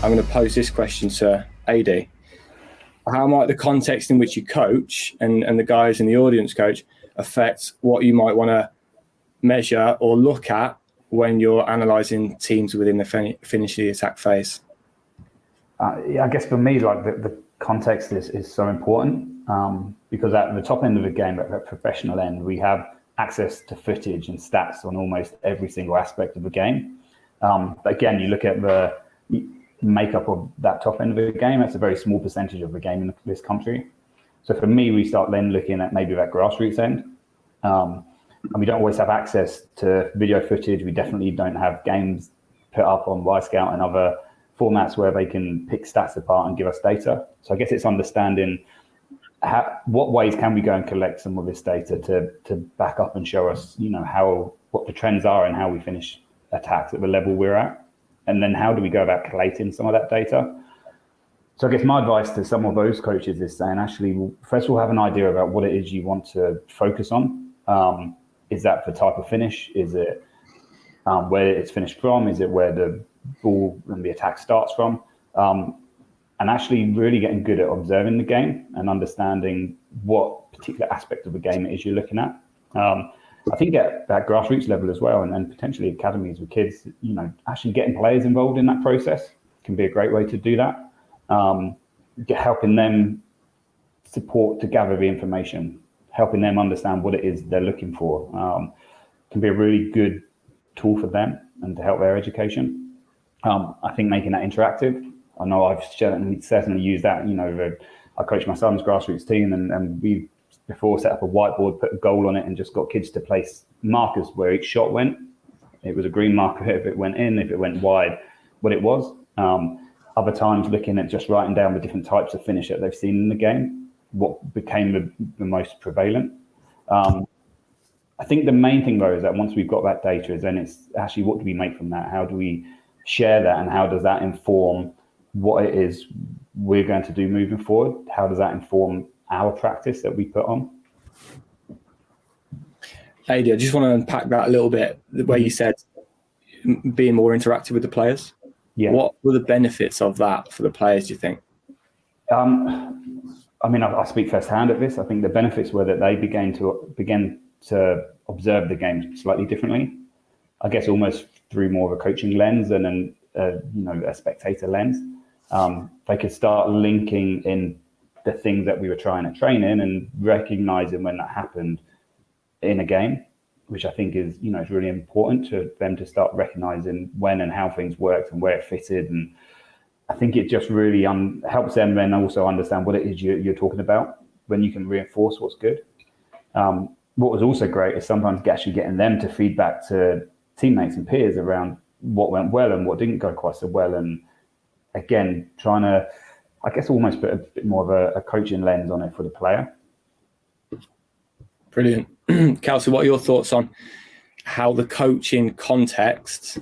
I'm going to pose this question to Ady. How might the context in which you coach and the guys in the audience coach affect what you might want to measure or look at when you're analysing teams within the finish the attack phase? I guess for me, like the context is so important because at the top end of the game, at the professional end, we have access to footage and stats on almost every single aspect of the game. But again, you look at the makeup of that top end of the game, that's a very small percentage of the game in this country. So for me, we start then looking at maybe that grassroots end. And we don't always have access to video footage. We definitely don't have games put up on Y-Scout and other formats where they can pick stats apart and give us data. So I guess it's understanding what ways can we go and collect some of this data to back up and show us, what the trends are and how we finish attacks at the level we're at. And then how do we go about collating some of that data? So I guess my advice to some of those coaches is saying, actually, first of all, have an idea about what it is you want to focus on. Is that the type of finish? Is it where it's finished from? Is it where the ball and the attack starts from? And actually really getting good at observing the game and understanding what particular aspect of the game it is you're looking at. I think at that grassroots level as well, and potentially academies with kids, actually getting players involved in that process can be a great way to do that. Helping them support to gather the information, helping them understand what it is they're looking for can be a really good tool for them and to help their education. I think making that interactive, I know I've certainly used that. I coach my son's grassroots team and we before set up a whiteboard, put a goal on it and just got kids to place markers where each shot went. It was a green marker if it went in, if it went wide, what it was. Other times looking at just writing down the different types of finish that they've seen in the game, what became the most prevalent. I think the main thing though is that once we've got that data is then it's actually what do we make from that? How do we share that and how does that inform what it is we're going to do moving forward? How does that inform our practice that we put on? Ady, I just want to unpack that a little bit, the way you said being more interactive with the players. Yeah. What were the benefits of that for the players, do you think? I speak firsthand at this. I think the benefits were that they began to observe the game slightly differently. I guess almost through more of a coaching lens and then a spectator lens. They could start linking in the things that we were trying to train in and recognizing when that happened in a game, which I think is, is really important to them to start recognizing when and how things worked and where it fitted. And I think it just really helps them then also understand what it is you're talking about when you can reinforce what's good. What was also great is sometimes actually getting them to feedback to teammates and peers around what went well and what didn't go quite so well. And again, trying to, I guess, almost put a bit more of a coaching lens on it for the player. Brilliant. Kelsey, what are your thoughts on how the coaching context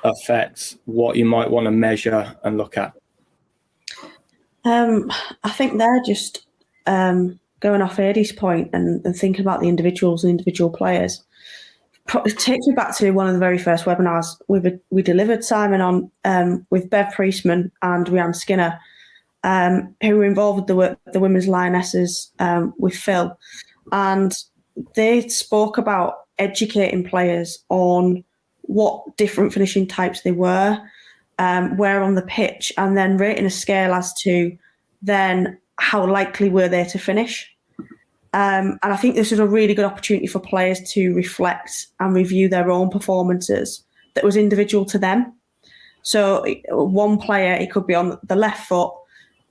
affects what you might want to measure and look at? I think they're just going off Ady's point and thinking about the individuals and individual players. It takes me back to one of the very first webinars we delivered, Simon, on with Bev Priestman and Rhiannon Skinner, who were involved with the Women's Lionesses with Phil. And they spoke about educating players on what different finishing types they were, where on the pitch, and then rating a scale as to then how likely were they to finish. And I think this is a really good opportunity for players to reflect and review their own performances that was individual to them. So one player, it could be on the left foot,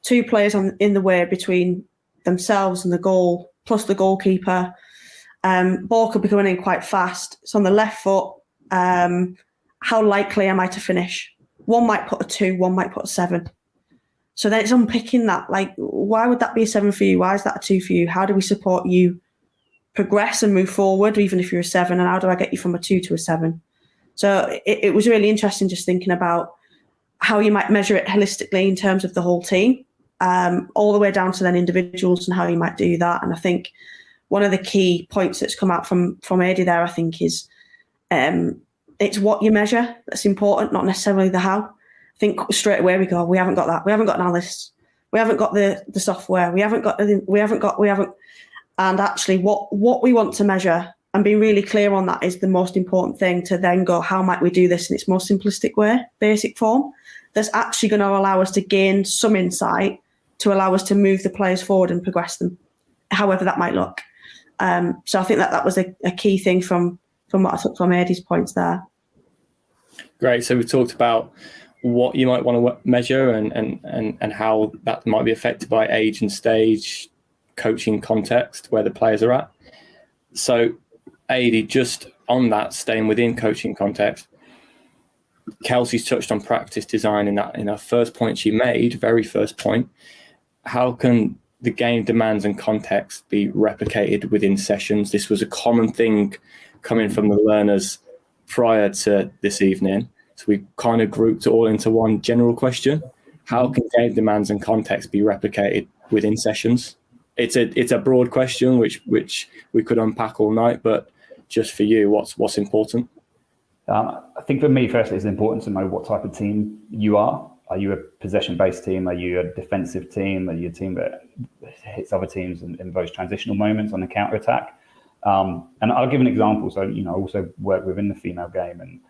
two players in the way between themselves and the goal, plus the goalkeeper. Ball could be coming in quite fast. So on the left foot, how likely am I to finish? One might put a 2, one might put a 7. So then it's unpicking that, like, why would that be a 7 for you? Why is that a 2 for you? How do we support you progress and move forward, even if you're a 7? And how do I get you from a 2 to a 7? So it was really interesting just thinking about how you might measure it holistically in terms of the whole team, all the way down to then individuals and how you might do that. And I think one of the key points that's come out from Ady there, I think, is it's what you measure that's important, not necessarily the how. I think straight away we go, we haven't got that. We haven't got analysts. We haven't got the software. We haven't. And actually what we want to measure and being really clear on that is the most important thing, to then go, how might we do this in its most simplistic way, basic form, that's actually going to allow us to gain some insight to allow us to move the players forward and progress them, however that might look. So I think that was a key thing from what I took from Ady's points there. Great. So we talked about what you might want to measure and how that might be affected by age and stage, coaching context, where the players are at. So Ady, just on that, staying within coaching context, Kelsey's touched on practice design in her first point she made, very first point. How can the game demands and context be replicated within sessions? This was a common thing coming from the learners prior to this evening. So we kind of grouped it all into one general question. How can game demands and context be replicated within sessions? It's a broad question which we could unpack all night, but just for you, what's important? I think for me, firstly, it's important to know what type of team you are. Are you a possession-based team? Are you a defensive team? Are you a team that hits other teams in those transitional moments on the counter-attack? And I'll give an example. So, I also work within the female game. And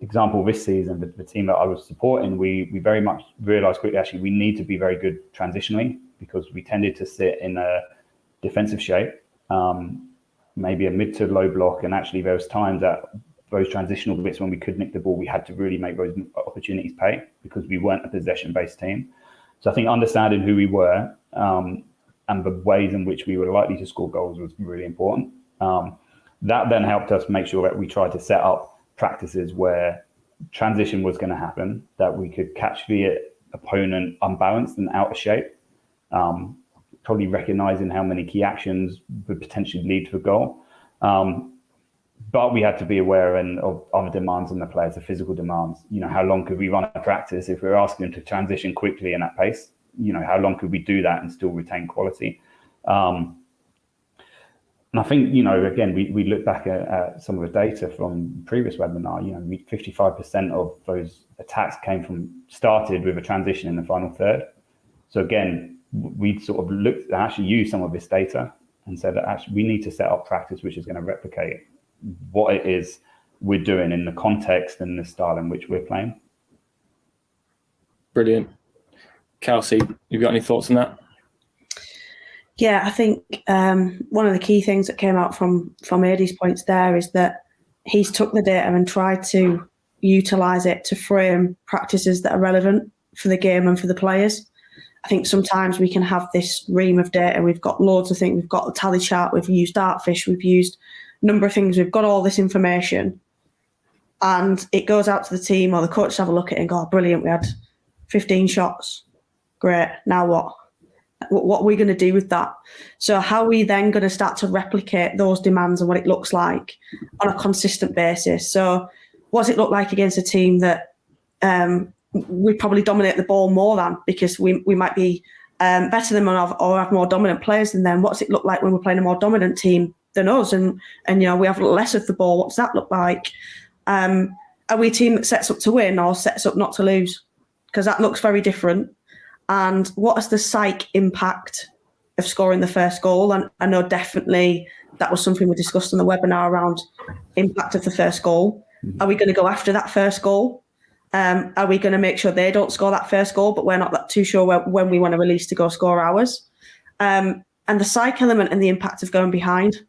example this season, the team that I was supporting, we very much realised quickly, actually, we need to be very good transitionally, because we tended to sit in a defensive shape, maybe a mid to low block. And actually there was times that those transitional bits when we could nick the ball, we had to really make those opportunities pay because we weren't a possession-based team. So I think understanding who we were and the ways in which we were likely to score goals was really important. That then helped us make sure that we tried to set up practices where transition was going to happen, that we could catch the opponent unbalanced and out of shape, probably recognizing how many key actions would potentially lead to a goal. But we had to be aware of other demands on the players, the physical demands. How long could we run a practice if we're asking them to transition quickly in that pace? How long could we do that and still retain quality? And I think, again, we look back at some of the data from previous webinar, 55% of those attacks started with a transition in the final third. So again, we sort of looked at actually use some of this data and said that actually we need to set up practice which is going to replicate what it is we're doing in the context and the style in which we're playing. Brilliant. Kelsey, you got any thoughts on that? Yeah, I think one of the key things that came out from Ady's points there is that he's took the data and tried to utilise it to frame practices that are relevant for the game and for the players. I think sometimes we can have this ream of data. We've got loads of things. We've got the tally chart. We've used Dartfish. We've used a number of things. We've got all this information. And it goes out to the team or the coach to have a look at it and go, oh, brilliant, we had 15 shots. Great. Now what? What are we going to do with that? So how are we then going to start to replicate those demands and what it looks like on a consistent basis? So what does it look like against a team that we probably dominate the ball more than, because we might be better than them or have more dominant players than them? What does it look like when we're playing a more dominant team than us and we have less of the ball? What does that look like? Are we a team that sets up to win or sets up not to lose? Because that looks very different. And what is the psych impact of scoring the first goal? And I know definitely that was something we discussed in the webinar around impact of the first goal. Are we going to go after that first goal? Are we going to make sure they don't score that first goal, but we're not too sure when we want to release to go score ours? And the psych element and the impact of going behind.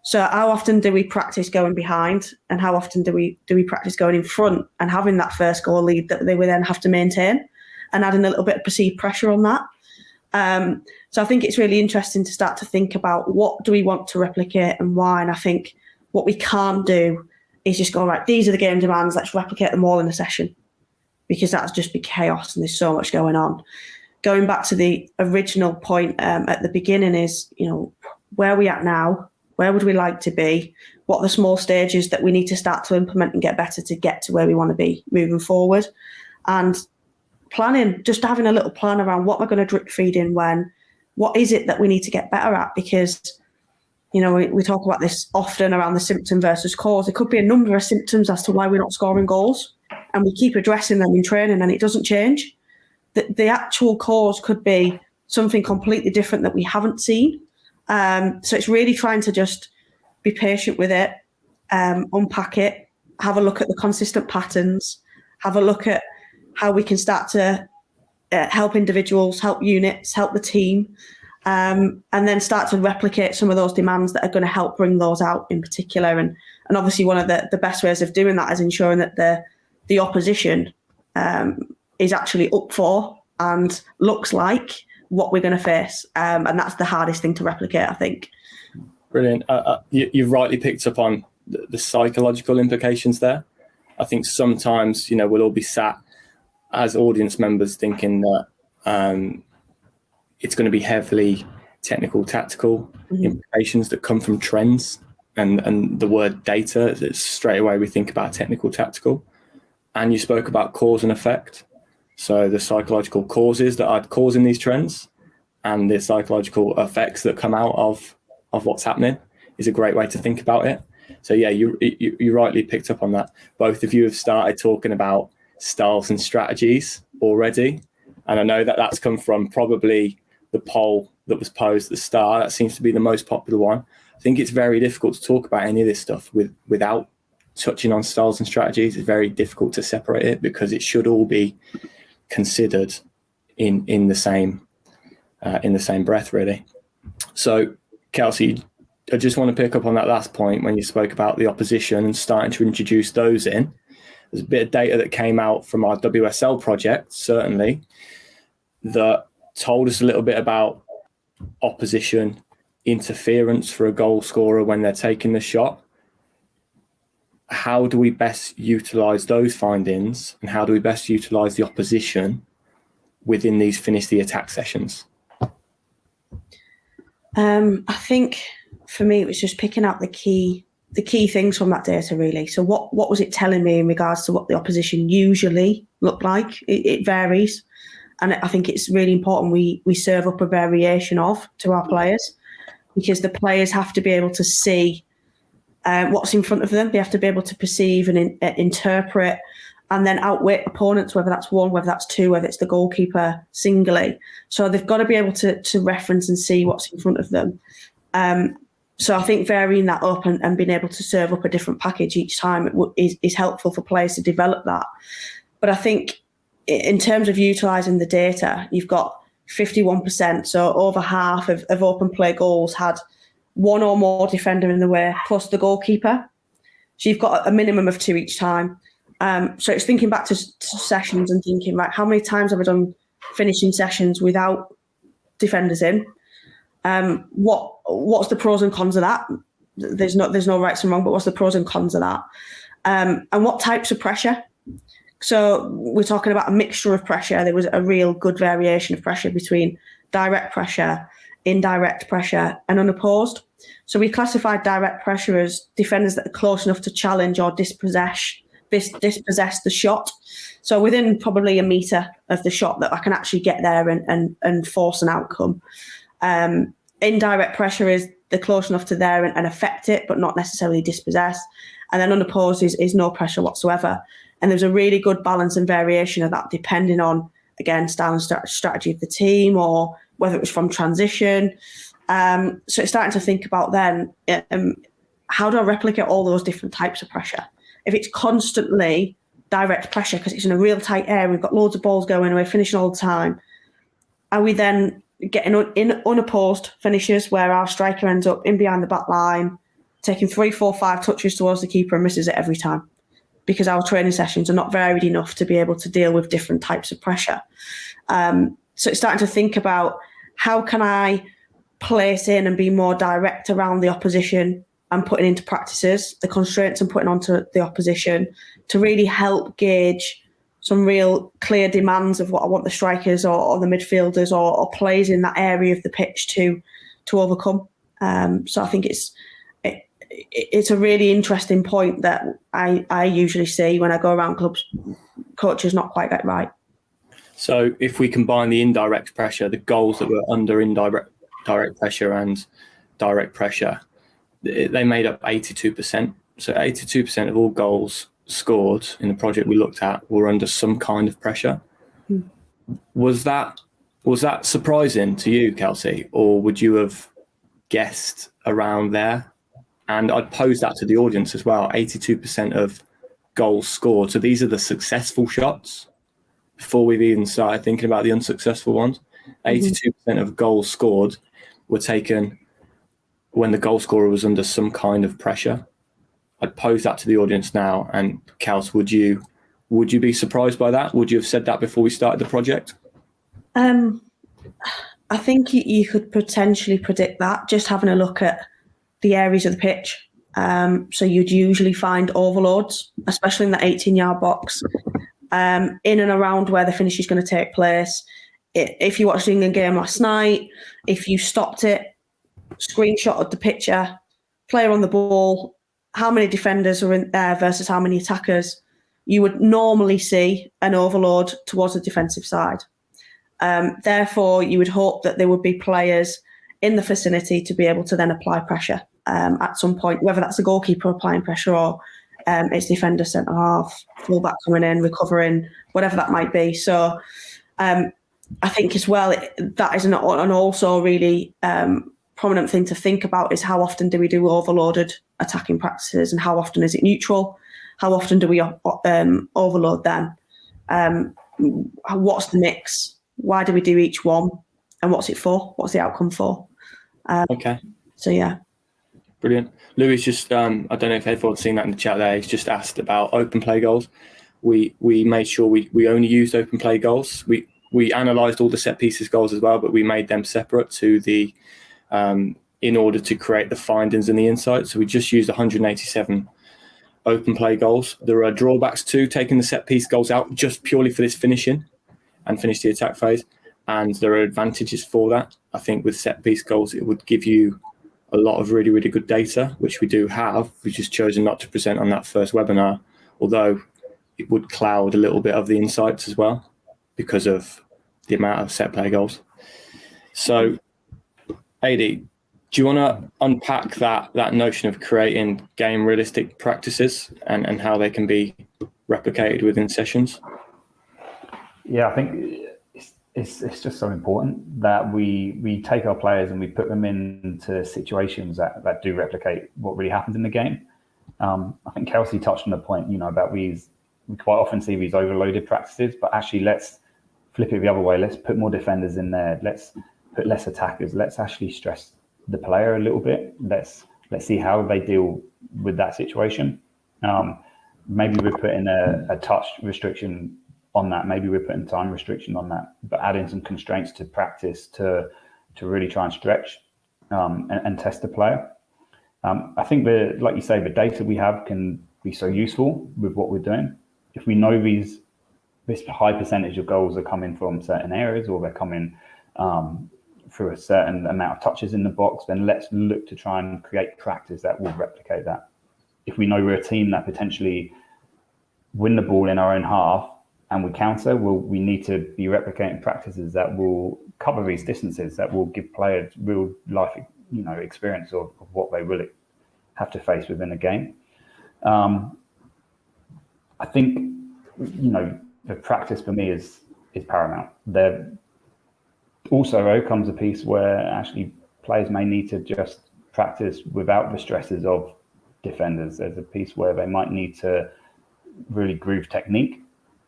So how often do we practice going behind, and how often do we practice going in front and having that first goal lead that they will then have to maintain, and adding a little bit of perceived pressure on that? So I think it's really interesting to start to think about what do we want to replicate and why. And I think what we can't do is just go, right, these are the game demands, let's replicate them all in a session, because that's just be chaos and there's so much going on. Going back to the original point at the beginning is, where are we at now? Where would we like to be? What are the small stages that we need to start to implement and get better to get to where we want to be moving forward? And planning, just having a little plan around what we're going to drip feed in when, what is it that we need to get better at? Because, we talk about this often around the symptom versus cause. There could be a number of symptoms as to why we're not scoring goals. and we keep addressing them in training and it doesn't change, the actual cause could be something completely different that we haven't seen. So it's really trying to just be patient with it, unpack it, have a look at the consistent patterns, have a look at how we can start to help individuals, help units, help the team, and then start to replicate some of those demands that are going to help bring those out in particular. And obviously one of the best ways of doing that is ensuring that the opposition is actually up for and looks like what we're going to face. And that's the hardest thing to replicate, I think. Brilliant. You've rightly picked up on the psychological implications there. I think sometimes, we'll all be sat as audience members thinking that it's going to be heavily technical, tactical implications that come from trends. And the word data, straight away we think about technical, tactical. And you spoke about cause and effect. So the psychological causes that are causing these trends and the psychological effects that come out of what's happening is a great way to think about it. So yeah, you rightly picked up on that. Both of you have started talking about styles and strategies already. And I know that that's come from probably the poll that was posed at the start. That seems to be the most popular one. I think it's very difficult to talk about any of this stuff without touching on styles and strategies. It's very difficult to separate it because it should all be considered in the same breath, really. So, Kelsey, I just want to pick up on that last point when you spoke about the opposition and starting to introduce those in. There's a bit of data that came out from our WSL project, certainly, that told us a little bit about opposition interference for a goal scorer when they're taking the shot. How do we best utilise those findings, and how do we best utilise the opposition within these finish the attack sessions? I think for me, it was just picking out the key things from that data, really. So what was it telling me in regards to what the opposition usually look like? It varies. And I think it's really important we serve up a variation to our players, because the players have to be able to see what's in front of them. They have to be able to perceive and interpret and then outwit opponents, whether that's one, whether that's two, whether it's the goalkeeper singly. So they've got to be able to reference and see what's in front of them. So I think varying that up and being able to serve up a different package each time is helpful for players to develop that. But I think in terms of utilising the data, you've got 51%, so over half of open play goals had one or more defender in the way, plus the goalkeeper. So you've got a minimum of two each time. So it's thinking back to sessions and thinking, right, how many times have I done finishing sessions without defenders in? What's the pros and cons of that? There's no rights and wrong, but what's the pros and cons of that? And what types of pressure? So we're talking about a mixture of pressure. There was a real good variation of pressure between direct pressure, indirect pressure, and unopposed. So we classified direct pressure as defenders that are close enough to challenge or dispossess the shot. So within probably a metre of the shot that I can actually get there and force an outcome. Indirect pressure is they're close enough to there and affect it, but not necessarily dispossess. And then unopposed is no pressure whatsoever. And there's a really good balance and variation of that depending on, again, style and strategy of the team or whether it was from transition. So it's starting to think about then, how do I replicate all those different types of pressure? If it's constantly direct pressure because it's in a real tight area, we've got loads of balls going, we're finishing all the time, are we then getting in unopposed finishes where our striker ends up in behind the back line, taking 3, 4, 5 touches towards the keeper and misses it every time? Because our training sessions are not varied enough to be able to deal with different types of pressure. So it's starting to think about how can I place in and be more direct around the opposition and putting into practices the constraints and putting onto the opposition to really help gauge some real clear demands of what I want the strikers or the midfielders or players in that area of the pitch to overcome. So I think it's a really interesting point that I usually see when I go around clubs. Coaches not quite get right. So if we combine the indirect pressure, the goals that were under indirect pressure and direct pressure, they made up 82%. So 82% of all goals scored in the project we looked at were under some kind of pressure. Was that surprising to you, Kelsey, or would you have guessed around there? And I'd pose that to the audience as well. 82% of goals scored. So these are the successful shots before we've even started thinking about the unsuccessful ones. 82% of goals scored were taken when the goal scorer was under some kind of pressure. I'd pose that to the audience now. And Kels, would you be surprised by that? Would you have said that before we started the project? I think you could potentially predict that just having a look at the areas of the pitch. So you'd usually find overloads, especially in the 18-yard box, in and around where the finish is going to take place. If you watched the England game last night, if you stopped it, screenshotted the picture, player on the ball, how many defenders are in there versus how many attackers, you would normally see an overload towards the defensive side. Therefore, you would hope that there would be players in the vicinity to be able to then apply pressure at some point, whether that's the goalkeeper applying pressure or it's defender, centre half, fullback coming in, recovering, whatever that might be. So I think as well, that is an also really prominent thing to think about is how often do we do overloaded attacking practices and how often is it neutral? How often do we overload them? What's the mix? Why do we do each one? And what's it for? What's the outcome for? Okay. So, yeah. Brilliant. Louis just, I don't know if everyone's seen that in the chat there, he's just asked about open play goals. We made sure we only used open play goals. We analysed all the set pieces goals as well, but we made them separate to the, in order to create the findings and the insights. So we just used 187 open play goals. There are drawbacks to taking the set piece goals out just purely for this finishing and finish the attack phase. And there are advantages for that. I think with set piece goals, it would give you a lot of really, really good data, which we do have. We've just chosen not to present on that first webinar, although it would cloud a little bit of the insights as well because of the amount of set play goals. So, Ady, do you want to unpack that notion of creating game realistic practices and how they can be replicated within sessions? Yeah, I think it's just so important that we take our players and we put them into situations that do replicate what really happens in the game. I think Kelsey touched on the point, about we quite often see these overloaded practices, but actually let's flip it the other way. Let's put more defenders in there. Let's put less attackers. Let's actually stress the player a little bit. Let's see how they deal with that situation. Maybe we're putting a touch restriction on that. Maybe we're putting time restriction on that, but adding some constraints to practice to really try and stretch and test the player. I think like you say, the data we have can be so useful with what we're doing. If we know this high percentage of goals are coming from certain areas or they're coming through a certain amount of touches in the box, then let's look to try and create practice that will replicate that. If we know we're a team that potentially win the ball in our own half and we counter, we need to be replicating practices that will cover these distances, that will give players real life, experience of what they really have to face within a game. I think, the practice for me is paramount. There also comes a piece where actually players may need to just practice without the stresses of defenders. There's a piece where they might need to really groove technique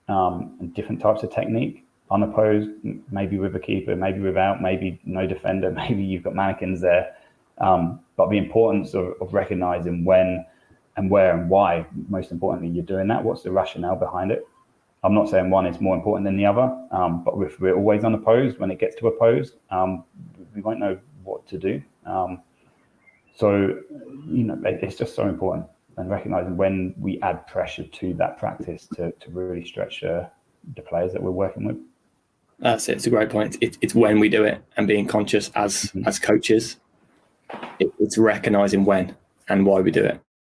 and different types of technique, unopposed, maybe with a keeper, maybe without, maybe no defender, maybe you've got mannequins there. But the importance of recognizing when and where and why, most importantly, you're doing that. What's the rationale behind it? I'm not saying one is more important than the other, but if we're always unopposed, when it gets to opposed, we won't know what to do. So, it's just so important, and recognizing when we add pressure to that practice to really stretch the players that we're working with. That's it. It's a great point. It's when we do it and being conscious as coaches. It's recognizing when and why we do it.